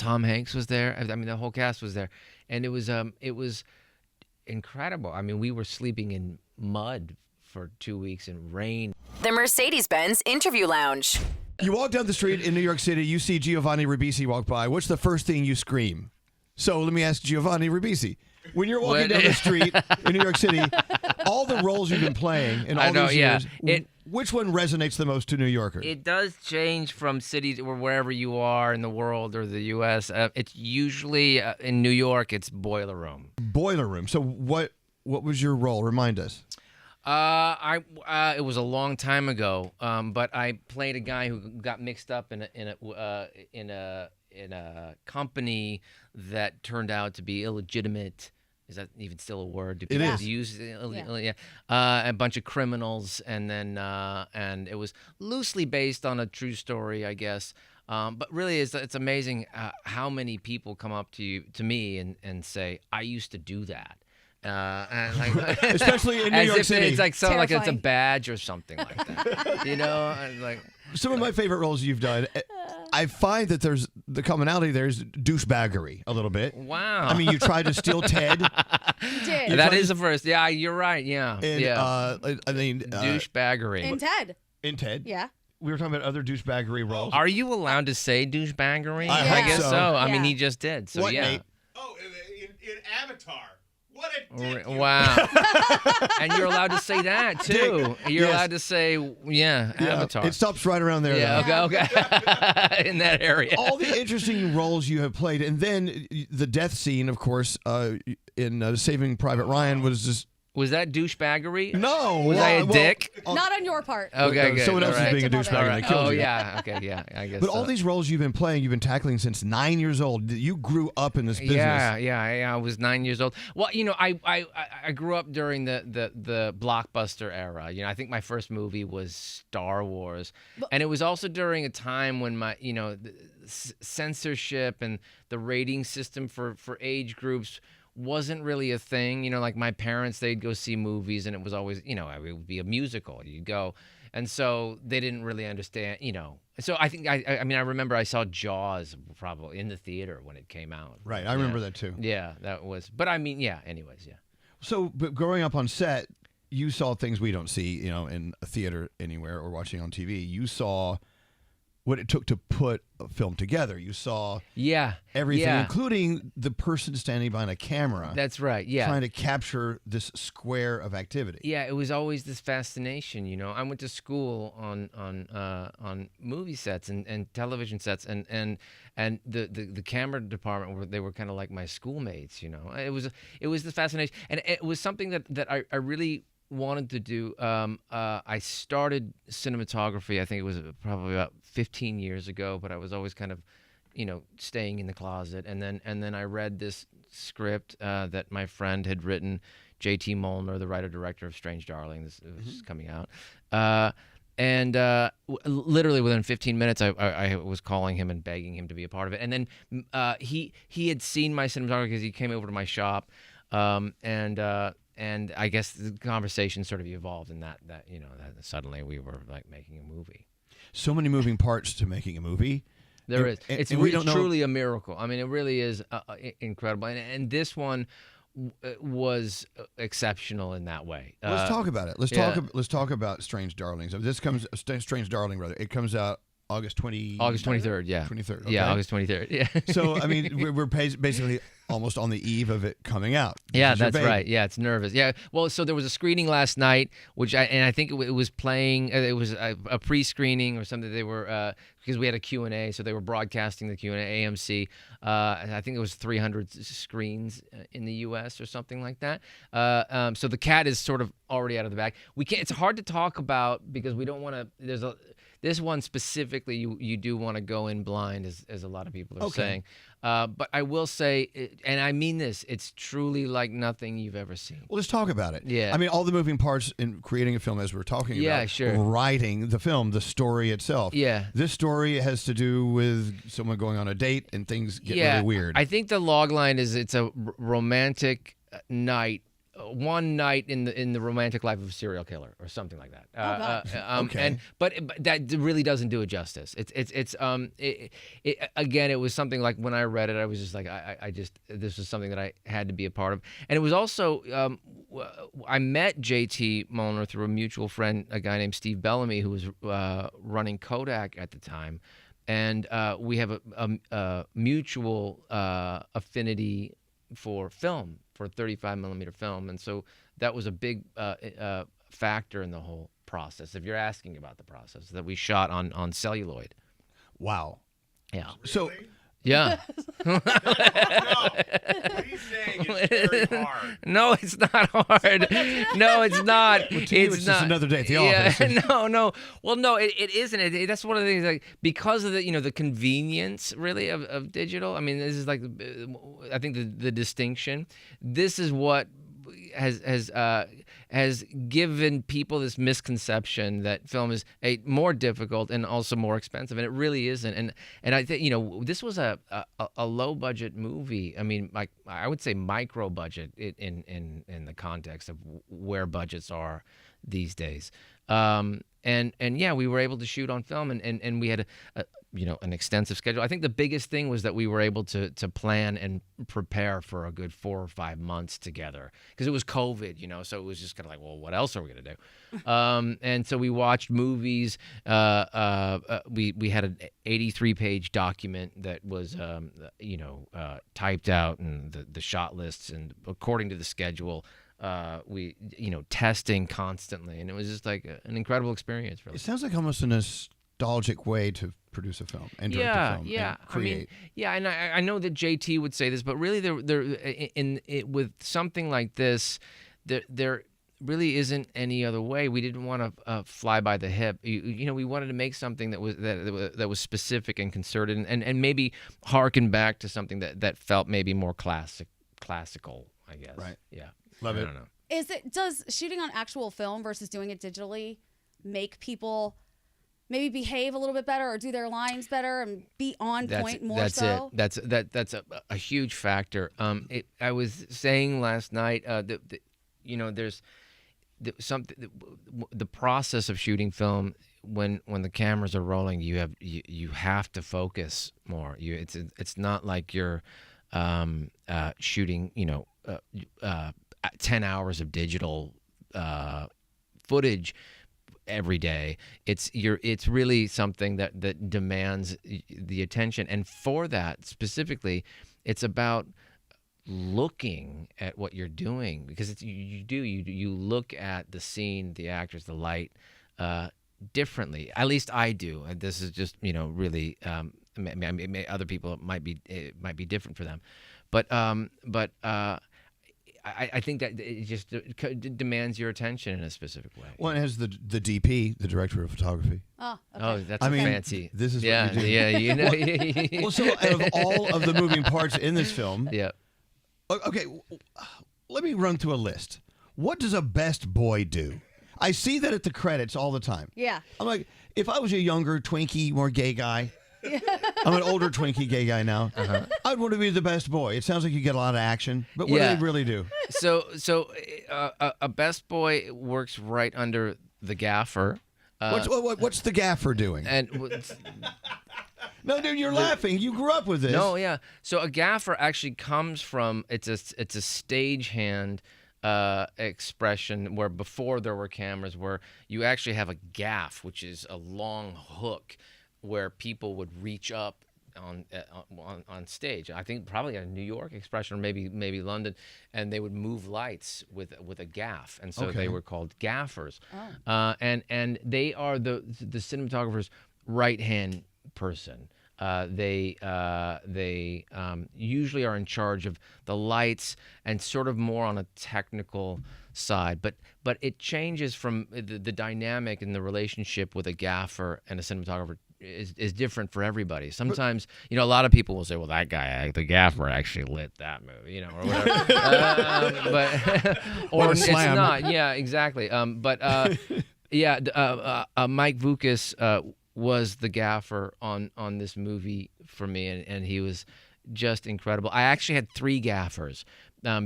Tom Hanks was there. I mean, the whole cast was there, and it was incredible. I mean, we were sleeping in mud for 2 weeks in rain. The Mercedes-Benz Interview Lounge. You walk down the street in New York City, you see Giovanni Ribisi walk by. What's the first thing you scream? So let me ask Giovanni Ribisi. When you're walking down the street in New York City, all the roles you've been playing in all these years, which one resonates the most to New Yorkers? It does change from city or wherever you are in the world or the U.S. It's usually in New York, it's Boiler Room. Boiler Room. So what was your role? Remind us. It was a long time ago, but I played a guy who got mixed up in a company that turned out to be illegitimate. Is that even still a word? It is. A bunch of criminals, and then and it was loosely based on a true story, I guess. But really, it's amazing how many people come up to me and say, "I used to do that." And like, especially in New York City, it's like like it's a badge or something like that, you know. And like some of my favorite roles you've done, I find that there's the commonality. There's douchebaggery a little bit. Wow. I mean, you tried to steal Ted. You did. That is the first. Yeah, you're right. Yeah. And, yeah. I mean, douchebaggery. In Ted. In Ted. Yeah. We were talking about other douchebaggery roles. Are you allowed to say douchebaggery? I guess so. I mean, Yeah. he just did. So What, yeah. Nate? Oh, in Avatar. What a dick. Wow. And you're allowed to say that, too. You're Yes. allowed to say, Avatar. It stops right around there. Yeah, though. okay. In that area. All the interesting roles you have played, and then the death scene, of course, in Saving Private Ryan was just... Was that douchebaggery? No. Was I a dick? Not on your part. Okay, good. Someone else All is being a right. douchebag and they killed you. yeah. Okay, yeah. I guess But so. all these roles you've been playing, you've been tackling since 9 years old. You grew up in this business. Yeah. I was 9 years old. Well, you know, I grew up during the blockbuster era. You know, I think my first movie was Star Wars, and it was also during a time when the censorship and the rating system for age groups wasn't really a thing. You know, like my parents, they'd go see movies, and it was always, it would be a musical. You'd go. And so they didn't really understand, So I think, I mean, I remember I saw Jaws probably in the theater when it came out. Right, I remember that too. Yeah, that was, but I mean, anyways, yeah. So, but growing up on set, you saw things we don't see, in a theater anywhere or watching on TV. You saw what it took to put a film together. You saw everything, including the person standing behind a camera. That's right, yeah. Trying to capture this square of activity. Yeah, it was always this fascination, I went to school on movie sets and television sets, and the camera department, they were kind of like my schoolmates, It was the fascination, and it was something that I really wanted to do. I started cinematography, I think it was probably about 15 years ago, but I was always kind of, staying in the closet. And then I read this script that my friend had written, J.T. Molnar, the writer-director of Strange Darling. This is coming out. And literally within 15 minutes, I was calling him and begging him to be a part of it. And then he had seen my cinematography because he came over to my shop, and I guess the conversation sort of evolved in that that suddenly we were like making a movie. So many moving parts to making a movie. There is. It's truly a miracle. I mean, it really is incredible. And this one was exceptional in that way. Let's talk about it. Let's talk about Strange Darlings. Strange Darling, rather. It comes out August 23rd, yeah. 23rd. Okay. Yeah, August 23rd. Yeah. So, I mean, we're basically almost on the eve of it coming out. Yeah, that's right. Yeah, it's nervous. Yeah. Well, so there was a screening last night, I think it was playing. It was a pre-screening or something. They were because we had a Q&A, so they were broadcasting the Q&A, AMC. I think it was 300 screens in the U.S. or something like that. So the cat is sort of already out of the bag. We can't. It's hard to talk about because we don't want to. This one specifically, you do want to go in blind, as a lot of people are saying. But I will say, and I mean this, it's truly like nothing you've ever seen. Well, let's talk about it. Yeah. I mean, all the moving parts in creating a film, as we're talking about. Yeah, sure. Writing the film, the story itself. Yeah. This story has to do with someone going on a date and things get really weird. I think the log line is it's a romantic night one night in the romantic life of a serial killer or something like that. Okay. But that really doesn't do it justice. Again, it was something like when I read it, I was just like, this was something that I had to be a part of. And it was also, I met JT Mulner through a mutual friend, a guy named Steve Bellamy, who was running Kodak at the time. And we have a mutual affinity for film, for 35 millimeter film. And so that was a big factor in the whole process. If you're asking about the process, that we shot on celluloid. Wow. Yeah. So, Yeah. No, what he's saying is very hard. No, it's not hard. No, it's not. to you, it's it's not. just another day at the Yeah, office. no. Well, no, it isn't. That's one of the things, like, because of the convenience really of digital. I mean, this is like, I think the distinction. This is what has given people this misconception that film is more difficult and also more expensive, and it really isn't. And I think this was a low budget movie. I mean, like, I would say micro budget in the context of where budgets are these days. And yeah, we were able to shoot on film, and we had an extensive schedule. I think the biggest thing was that we were able to plan and prepare for a good 4 or 5 months together, because it was COVID, so it was just kind of like, well, what else are we going to do? And so we watched movies. We had an 83-page document that was, typed out, and the shot lists, and according to the schedule. We testing constantly, and it was just like an incredible experience. Really, it sounds like almost a nostalgic way to produce a film and direct a film. And create. And I know that JT would say this, but really, with something like this, there really isn't any other way. We didn't want to fly by the hip. We wanted to make something that was specific and concerted, and maybe harken back to something that felt maybe more classical, I guess. Right. Yeah. Love it. I don't know. Does shooting on actual film versus doing it digitally make people maybe behave a little bit better or do their lines better and be on point more that's so? That's a huge factor. I was saying last night that there's something. The process of shooting film, when the cameras are rolling, you have to focus more. It's not like you're shooting 10 hours of digital footage every day. It's really something that demands the attention, and for that specifically, it's about looking at what you're doing, because you look at the scene, the actors, the light differently. At least I do. And this is just really other people, it might be different for them, but I think that it just demands your attention in a specific way. Well, it has the DP, the director of photography. Oh, okay. Oh, that's I mean, fancy. This is yeah, what you do. yeah, Well, so out of all of the moving parts in this film, yeah. okay, let me run through a list. What does a best boy do? I see that at the credits all the time. Yeah. I'm like, if I was a younger, twinky, more gay guy, I'm an older, twinky, gay guy now. I'd want to be the best boy. It sounds like you get a lot of action, but what do they really do? So a best boy works right under the gaffer. What's the gaffer doing? No, dude, you're laughing. You grew up with this. No, yeah. So a gaffer actually comes from it's a stagehand expression, where before there were cameras, where you actually have a gaff, which is a long hook where people would reach up on stage. I think probably a New York expression, or maybe London, and they would move lights with a gaff, and so they were called gaffers. And they are the cinematographer's right hand person. They usually are in charge of the lights and sort of more on a technical side, but it changes from the dynamic and the relationship with a gaffer and a cinematographer is different for everybody. Sometimes, a lot of people will say, well, that guy, the gaffer, actually lit that movie, or whatever. But or it's not. Yeah, exactly. Mike Vukas was the gaffer on this movie for me, and he was just incredible. I actually had 3 gaffers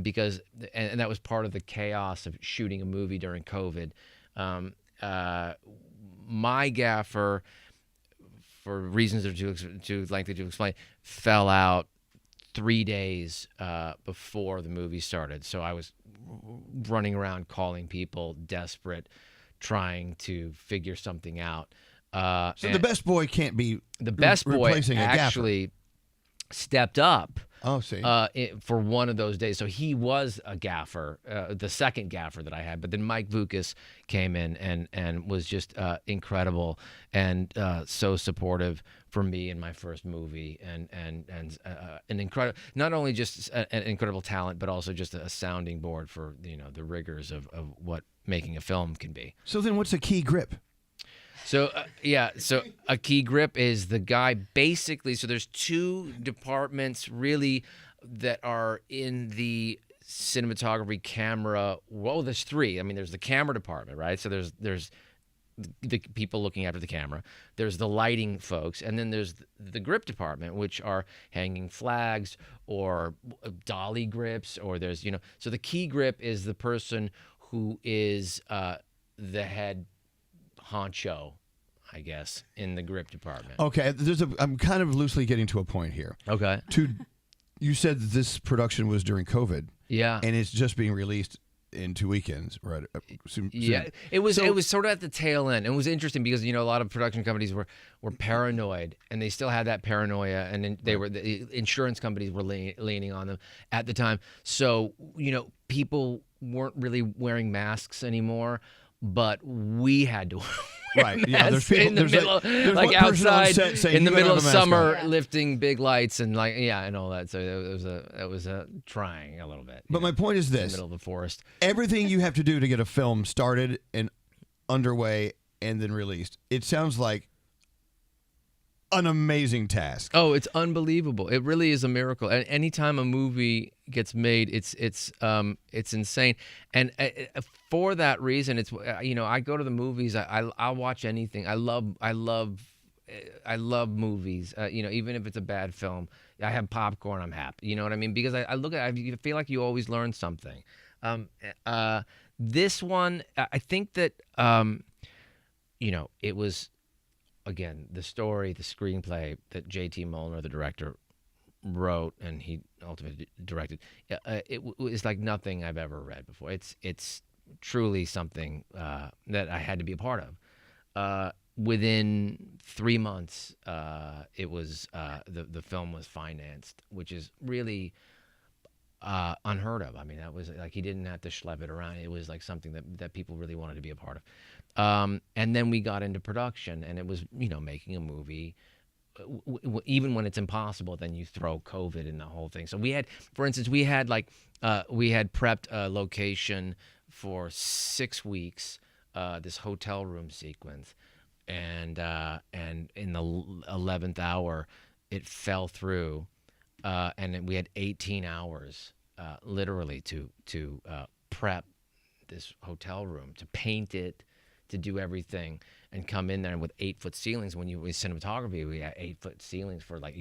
because and that was part of the chaos of shooting a movie during COVID. My gaffer, for reasons that are too lengthy to explain, fell out 3 days before the movie started. So I was running around calling people, desperate, trying to figure something out. So the best boy can't be the best boy replacing a gaffer. actually stepped up. Oh, see. For one of those days. So he was a gaffer, the second gaffer that I had. But then Mike Vukas came in and was just incredible and so supportive for me in my first movie. And an incredible, not only just an incredible talent, but also just a sounding board for, the rigors of what making a film can be. So then what's a key grip? So, so a key grip is the guy basically, so there's two departments really that are in the cinematography camera. Well, there's three. I mean, there's the camera department, right? So there's the people looking after the camera. There's the lighting folks. And then there's the grip department, which are hanging flags or dolly grips, or there's, so the key grip is the person who is the head honcho, I guess, in the grip department. Okay, I'm kind of loosely getting to a point here. Okay. You said that this production was during COVID. Yeah. And it's just being released in 2 weekends, right? Soon. It was sort of at the tail end. It was interesting because a lot of production companies were paranoid, and they still had that paranoia, and then the insurance companies were leaning on them at the time. So people weren't really wearing masks anymore. But we had to wear masks there's in the middle, like outside in the middle of summer, lifting big lights and and all that. So it was trying a little bit. But my point is this: in the middle of the forest, everything you have to do to get a film started and underway and then released. It sounds like an amazing task. Oh, it's unbelievable. It really is a miracle. And anytime a movie gets made, it's insane. And for that reason, it's I go to the movies. I'll watch anything. I love movies. Even if it's a bad film, I have popcorn. I'm happy. You know what I mean? Because I look at it, I feel like you always learn something. This one, I think that it was. Again, the story, the screenplay that J.T. Molnar, the director, wrote and he ultimately directed, it was like nothing I've ever read before. It's truly something that I had to be a part of. Within 3 months, it was the film was financed, which is really unheard of. I mean, that was like he didn't have to schlep it around. It was like something that people really wanted to be a part of. And then we got into production, and it was, making a movie. Even when it's impossible, then you throw COVID in the whole thing. So we had, for instance, we had prepped a location for 6 weeks, this hotel room sequence, and in the 11th hour, it fell through, and we had 18 hours, literally, to prep this hotel room, to paint it, to do everything, and come in there with 8-foot ceilings. When with cinematography, we had 8-foot ceilings for I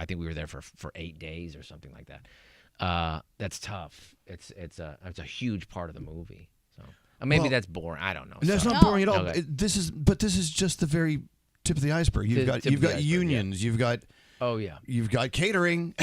think we were there for 8 days or something like that. That's tough. It's a huge part of the movie. So maybe that's boring. I don't know. That's not boring at all. Okay. This is just the very tip of the iceberg. You've got unions. Yeah. You've got. Oh yeah. You've got catering.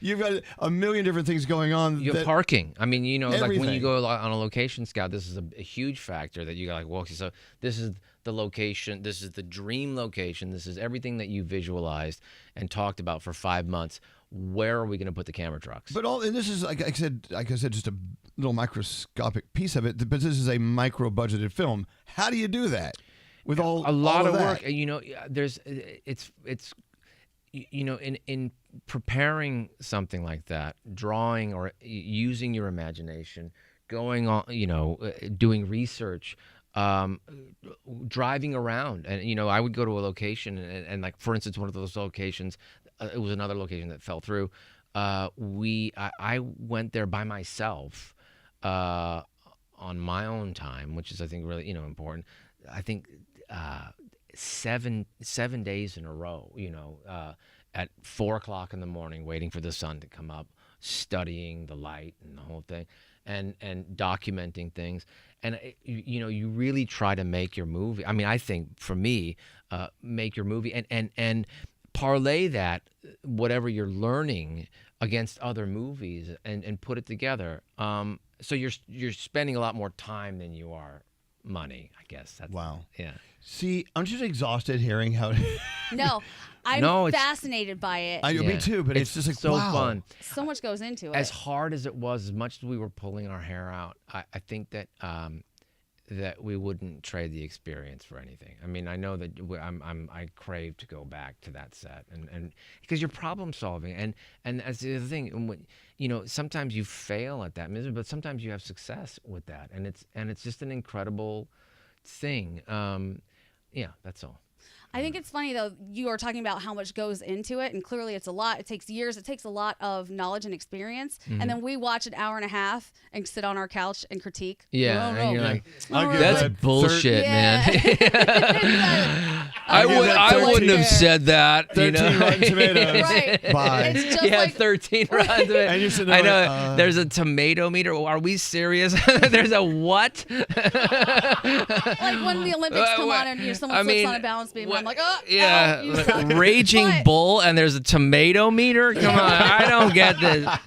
You've got a million different things going on. You have parking. I mean, like when you go on a location scout, this is a huge factor that you got. Like, well, so this is the location. This is the dream location. This is everything that you visualized and talked about for 5 months. Where are we going to put the camera trucks? And this is like I said, just a little microscopic piece of it. But this is a micro budgeted film. How do you do that with a lot of work? There's it's. In preparing something like that, drawing or using your imagination, going on, doing research, driving around, and I would go to a location and like, for instance, one of those locations, it was another location that fell through. I went there by myself on my own time, which is I think really important. I think 7 days in a row, at 4 o'clock in the morning, waiting for the sun to come up, studying the light and the whole thing, and documenting things. And you really try to make your movie. I mean, I think for me, make your movie and parlay that whatever you're learning against other movies and put it together. So you're spending a lot more time than you are money, I guess. Wow. Yeah. See, I'm just exhausted hearing how. No, I'm No, it's- fascinated by it. Me too, but it's just like so wow. fun. So much goes into it. As hard as it was, as much as we were pulling our hair out, I think that that we wouldn't trade the experience for anything. I mean, I know that I crave to go back to that set, and because you're problem solving, and that's the other thing. And when, sometimes you fail at that, but sometimes you have success with that, and it's just an incredible thing. Yeah, that's all. I think it's funny, though, you are talking about how much goes into it, and clearly it's a lot. It takes years. It takes a lot of knowledge and experience. Mm-hmm. And then we watch an hour and a half and sit on our couch and critique. Yeah, Oh, and no. you're like, I'll give that's that bullshit, man. I give that wouldn't have 13 said that. 13 Rotten Tomatoes. Right. Bye. It's just Yeah, like 13 Rotten Tomatoes. And you're sitting I there know. like, There's a tomato meter. Are we serious? There's a what? like when the Olympics come on and someone slips on a balance beam. I'm like, oh, yeah, you suck. raging But- bull, and there's a tomato meter. Come on, I don't get this. But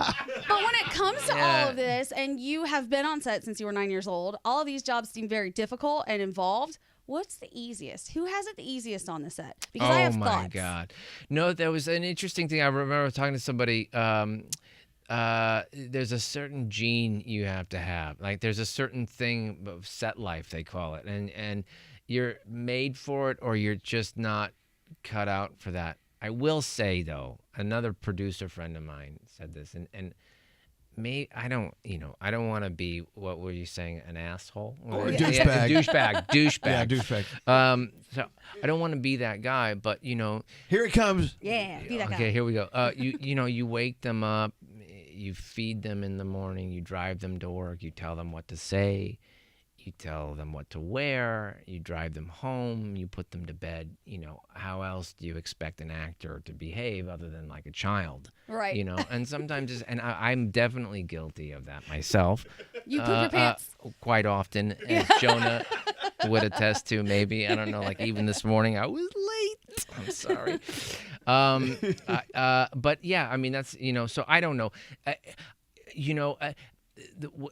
when it comes to Yeah. all of this, and you have been on set since you were 9 years old, all of these jobs seem very difficult and involved. What's the easiest? Who has it the easiest on the set? Because I have Oh my thoughts. God! No, there was an interesting thing. I remember talking to somebody. There's a certain gene you have to have. Like there's a certain thing of set life, they call it, and you're made for it or you're just not cut out for that. I will say though, another producer friend of mine said this, and I don't want to be, what were you saying, an asshole? Or a Yeah, douchebag. douchebag. Yeah, douchebag. So I don't want to be that guy, but Here it comes. Yeah, be that guy. okay, here we go. You wake them up, you feed them in the morning, you drive them to work, you tell them what to say, you tell them what to wear, you drive them home, you put them to bed. How else do you expect an actor to behave other than like a child? Right. And sometimes, I'm definitely guilty of that myself. You poop your pants. Quite often, as Jonah would attest to, maybe. I don't know, like even this morning, I was late. I'm sorry. But yeah, I mean, that's, so I don't know.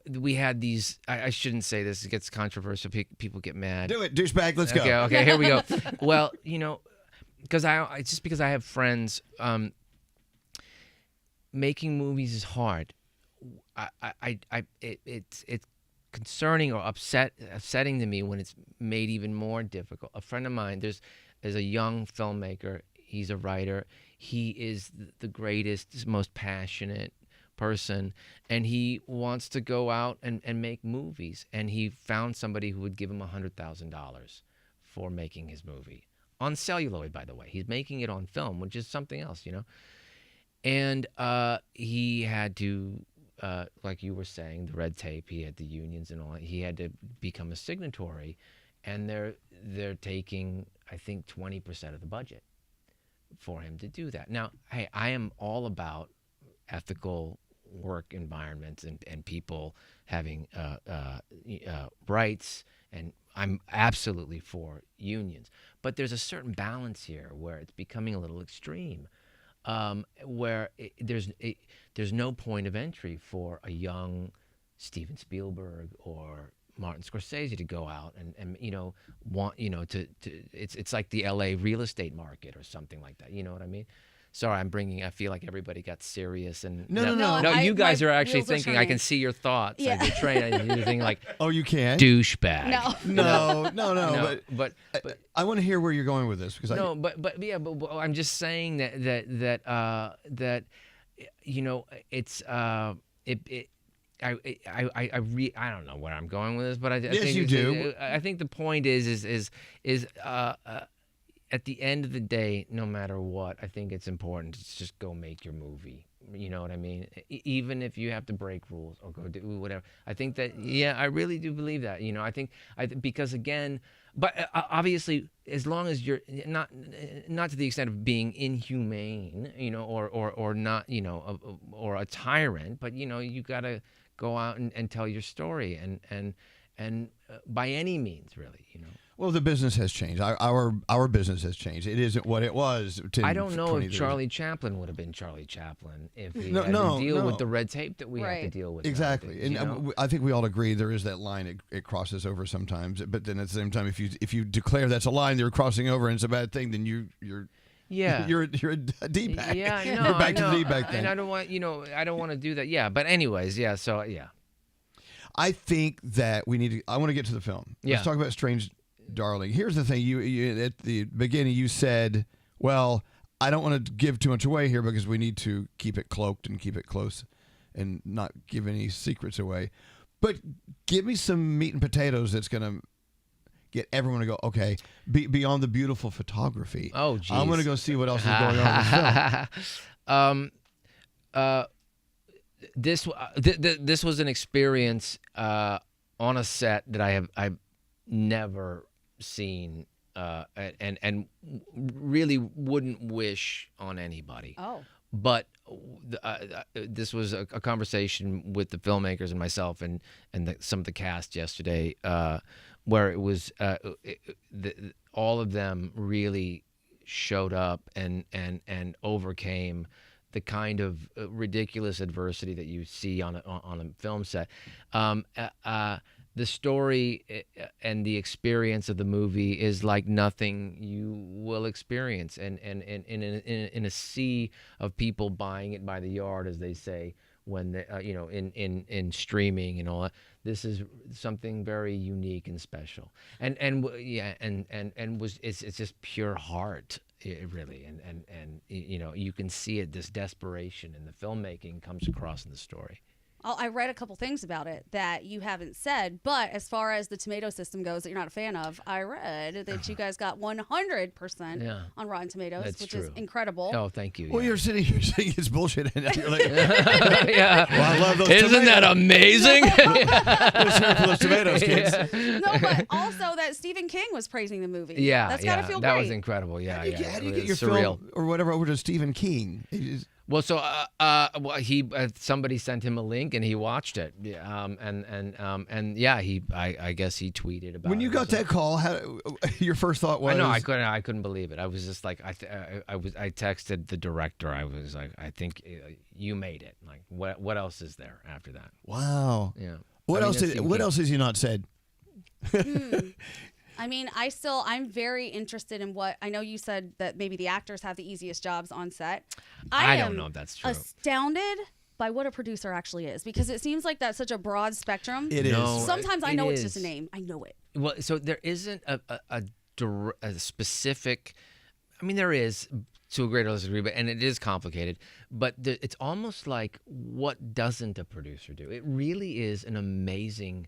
We had these, I shouldn't say this, it gets controversial, people get mad. Do it, douchebag. Let's go. Okay, here we go. Well, because it's just because I have friends, making movies is hard. It's concerning or upsetting to me when it's made even more difficult. A friend of mine, there's a young filmmaker. He's a writer. He is the greatest, most passionate person, and he wants to go out and make movies. And he found somebody who would give him $100,000 for making his movie on celluloid. By the way, he's making it on film, which is something else, And he had to, like you were saying, the red tape. He had the unions and all. He had to become a signatory, and they're taking, I think, 20% of the budget for him to do that. Now, hey, I am all about ethical work environments and people having rights, and I'm absolutely for unions. But there's a certain balance here where it's becoming a little extreme, where there's no point of entry for a young Steven Spielberg or Martin Scorsese to go out and want to it's like the LA real estate market or something like that. You know what I mean? Sorry, I feel like everybody got serious and No, you guys my are actually wheels are thinking. I can turning. see your thoughts. Yeah. You're trained. You're thinking like Oh, you can? douchebag. No. No. but I want to hear where you're going with this because no, but I'm just saying that it's I don't know where I'm going with this, but I Yes, think you do. I think the point is at the end of the day, no matter what, I think it's important to just go make your movie. You know what I mean? Even if you have to break rules or go do whatever. I think that, yeah, I really do believe that. You know, I think because again, but obviously, as long as you're not to the extent of being inhumane, you know, or not, you know, or a tyrant, but you know, you gotta go out and tell your story and by any means, really, you know. Well, the business has changed. Our business has changed. It isn't what it was 10, I don't know 20 if years Charlie Chaplin would have been Charlie Chaplin if he No, had no, to deal no. with the red tape that we have to Right. deal with. Exactly, nowadays, you and know? I think we all agree there is that line it crosses over sometimes. But then at the same time, if you declare that's a line you're crossing over and it's a bad thing, then you're Yeah. you're a D-bag. Yeah, no, You're back I know. to the D-bag thing. And I don't want to do that. Yeah, but anyways, yeah. So yeah. I think that I want to get to the film. Yeah. Let's talk about Strange Darling. Here's the thing. You at the beginning you said, well, I don't want to give too much away here because we need to keep it cloaked and keep it close and not give any secrets away. But give me some meat and potatoes that's going to get everyone to go, okay, beyond the beautiful photography. Oh, geez. I'm going to go see what else is going on in the film. This was an experience on a set that I've never seen and really wouldn't wish on anybody. Oh. But this was a conversation with the filmmakers and myself and some of the cast yesterday, where it was all of them really showed up and overcame the kind of ridiculous adversity that you see on a film set. The story and the experience of the movie is like nothing you will experience, and in a sea of people buying it by the yard, as they say, when they, in streaming and all that. This is something very unique and special, and it's just pure heart, really, and you know, you can see it. This desperation in the filmmaking comes across in the story. I read a couple things about it that you haven't said, but as far as the tomato system goes that you're not a fan of, I read that you guys got 100% on Rotten Tomatoes, That's which true. is incredible. Oh, thank you. Well, yeah. you're saying it's bullshit, and you're like, Yeah. well, I love those Isn't that amazing? Let's hear for those tomatoes, kids. No, but also that Stephen King was praising the movie. Yeah, That's yeah, gotta feel that great. was incredible. Yeah, How do you get your It's surreal. film or whatever over to Stephen King? Well, so he somebody sent him a link and he watched it. Yeah, and yeah, I guess he tweeted about it. When you got that call, your first thought was, I know I couldn't believe it. I was just like I texted the director. I was like, I think you made it. Like what else is there after that? Wow. Yeah. What I mean, else? it's What else has he not said? I mean, I'm very interested in what, I know you said that maybe the actors have the easiest jobs on set. I am don't know if that's true. astounded by what a producer actually is, because it seems like that's such a broad spectrum. It is. No, Sometimes I it know is. it's just a name. I know it. Well, so there isn't a specific. I mean, there is to a greater or lesser degree, but and it is complicated. But it's almost like, what doesn't a producer do? It really is an amazing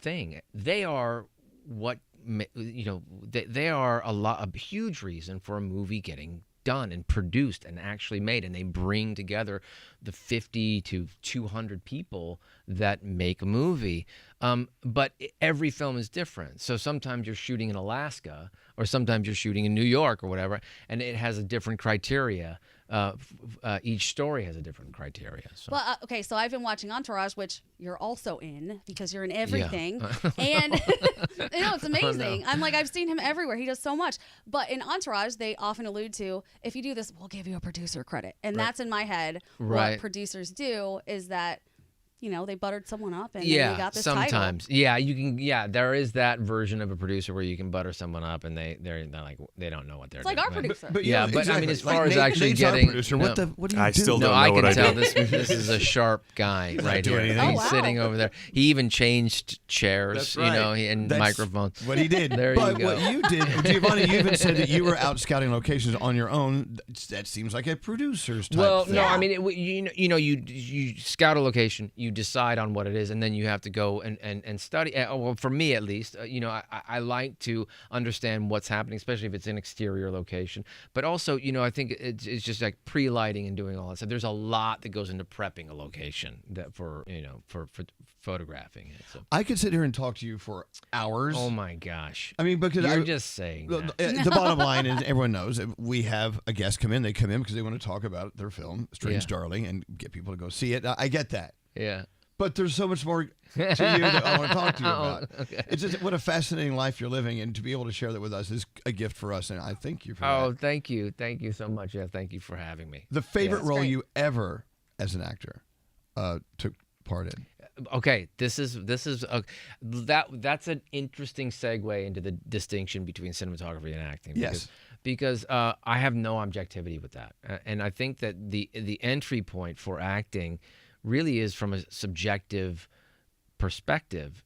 thing. They are what they are a huge reason for a movie getting done and produced and actually made, and they bring together the 50 to 200 people that make a movie. But every film is different. So sometimes you're shooting in Alaska, or sometimes you're shooting in New York or whatever, and it has a different criteria. Each story has a different criteria. So. Well, okay, so I've been watching Entourage, which you're also in because you're in everything. Yeah. And it's amazing. I'm like, I've seen him everywhere. He does so much. But in Entourage, they often allude to, if you do this, we'll give you a producer credit. And that's in my head. Right. What producers do is that, they buttered someone up and then Yeah, they got this sometimes. title. Yeah, you can. Yeah, there is that version of a producer where you can butter someone up and they're like, they don't know what they're It's like doing. our producer. But Yeah, know, but I mean, exactly. as far as Nate- actually Nate's our getting- producer. no. What do you I do? still No, don't I know what can I tell do. this is a sharp guy right do here. anything. He's Oh, wow. sitting over there. He even changed chairs, That's right. and That's microphones. What he did. There you but go. what you did, Giovanni, you even said that you were out scouting locations on your own. That seems like a producer's type Well, thing. no, I mean, you scout a location, you decide on what it is, and then you have to go and study. Well, for me at least, I like to understand what's happening, especially if it's an exterior location. But also, I think it's just like pre-lighting and doing all that stuff. There's a lot that goes into prepping a location for photographing it. So. I could sit here and talk to you for hours. Oh my gosh! I mean, because you're just saying that. The bottom line is, everyone knows we have a guest come in. They come in because they want to talk about their film, Strange Darling, and get people to go see it. I get that. Yeah. But there's so much more to you that I want to talk to you about. Okay. It's just what a fascinating life you're living, and to be able to share that with us is a gift for us, and I thank you for that. Oh, thank you. Thank you so much. Yeah, thank you for having me. The favorite role great. you ever, as an actor, took part in? Okay, that's an interesting segue into the distinction between cinematography and acting. Yes. Because I have no objectivity with that, and I think that the entry point for acting really is from a subjective perspective,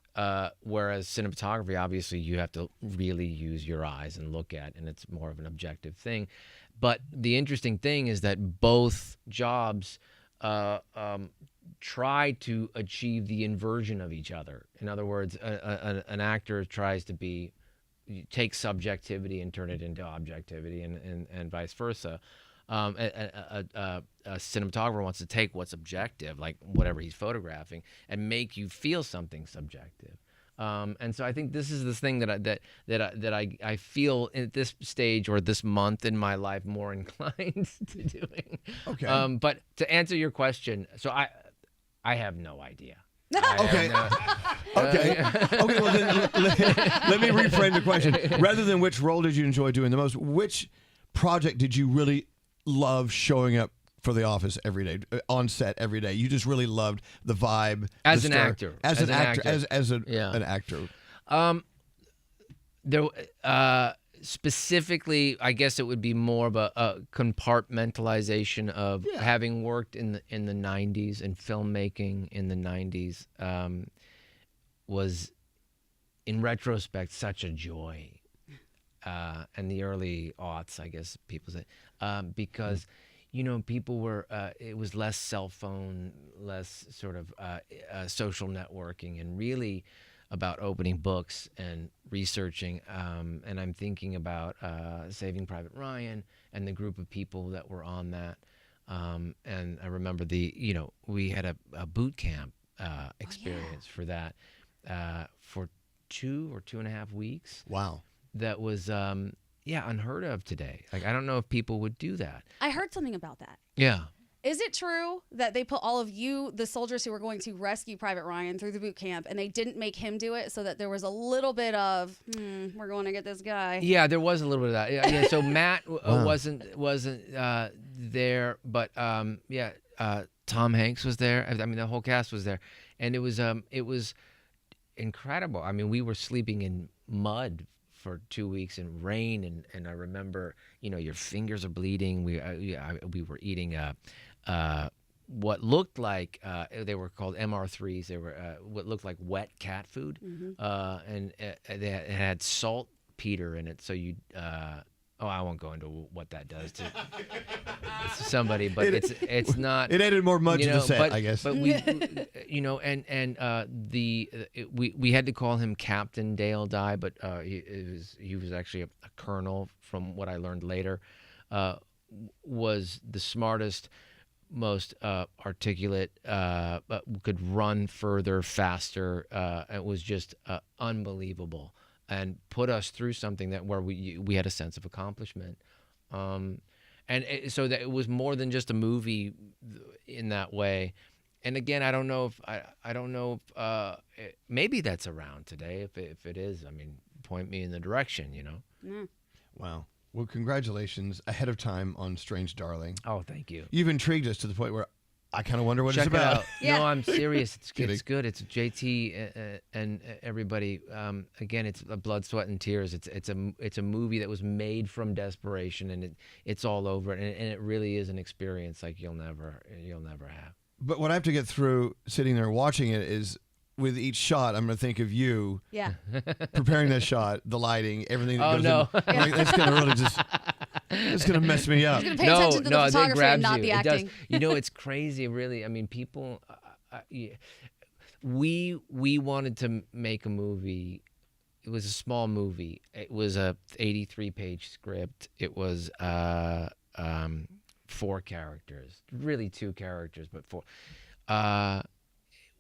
whereas cinematography, obviously, you have to really use your eyes and look at, and it's more of an objective thing. But the interesting thing is that both jobs try to achieve the inversion of each other. In other words, an actor tries to take subjectivity and turn it into objectivity, and vice versa. A cinematographer wants to take what's objective, like whatever he's photographing, and make you feel something subjective. And so I think this is this thing that I feel at this stage or this month in my life more inclined to doing. Okay. But to answer your question, so I have no idea. Okay. Okay. Well, then let me reframe the question. Rather than which role did you enjoy doing the most, which project did you really love showing up for the office every day, on set every day? You just really loved the vibe. As the an story. actor. As an actor. An actor. There, specifically, I guess it would be more of a compartmentalization of having worked in the 90s and filmmaking in the 90s was, in retrospect, such a joy. And the early aughts, I guess people say, because people were, it was less cell phone, less sort of social networking, and really about opening books and researching. And I'm thinking about Saving Private Ryan and the group of people that were on that. And I remember we had a boot camp experience for that for 2 or 2.5 weeks. Wow. That was unheard of today. Like, I don't know if people would do that. I heard something about that. Yeah. Is it true that they put all of you, the soldiers who were going to rescue Private Ryan, through the boot camp, and they didn't make him do it, so that there was a little bit of, we're going to get this guy? Yeah, there was a little bit of that. Yeah. So Matt wasn't there, but Tom Hanks was there. I mean, the whole cast was there, and it was incredible. I mean, we were sleeping in mud for 2 weeks in rain, and I remember, your fingers are bleeding. We were eating what looked like they were called MR3s. They were what looked like wet cat food, and it had saltpeter in it. So you, I won't go into what that does to somebody, but it's not. It added more mud to the set, I guess. But we, we had to call him Captain Dale Dye, but he was actually a colonel. From what I learned later, was the smartest, most articulate, could run further, faster. It was just unbelievable, and put us through something where we had a sense of accomplishment. So that it was more than just a movie in that way. And again, I don't know if maybe that's around today. If it is, I mean, point me in the direction, Wow. Well, congratulations ahead of time on Strange Darling. Oh, thank you. You've intrigued us to the point where I kind of wonder what Check it's about. it out. Yeah. No, I'm serious. It's good. It's JT and everybody. Again, it's blood, sweat, and tears. It's a movie that was made from desperation, and it's all over it, and it really is an experience like you'll never have. But what I have to get through sitting there watching it is, with each shot, I'm going to think of you. Yeah. Preparing that shot, the lighting, everything that goes no. in. Like, it's going to really it's going to mess me up. He's going to pay attention to the photography and not the acting. It does. It's crazy, really. I mean, people, we wanted to make a movie. It was a small movie. It was a 83-page script. It was 4 characters, really 2 characters, but 4.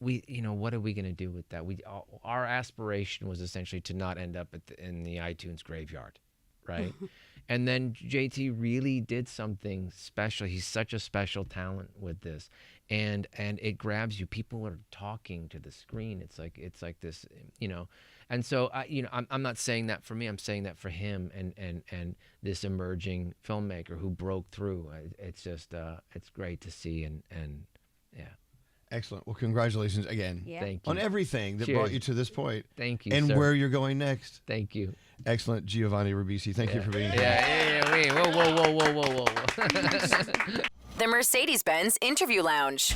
What are we going to do with that? Our aspiration was essentially to not end up in the iTunes graveyard, right? And then JT really did something special. He's such a special talent with this, and it grabs you. People are talking to the screen. It's like this, And so I'm not saying that for me. I'm saying that for him and this emerging filmmaker who broke through. It's just it's great to see and yeah. Excellent. Well, congratulations again. Yeah. Thank you. On everything that Cheers. brought you to this point. Thank you, And sir. where you're going next. Thank you. Excellent. Giovanni Ribisi, thank you for being here. Yeah. Wait. Whoa. The Mercedes-Benz Interview Lounge.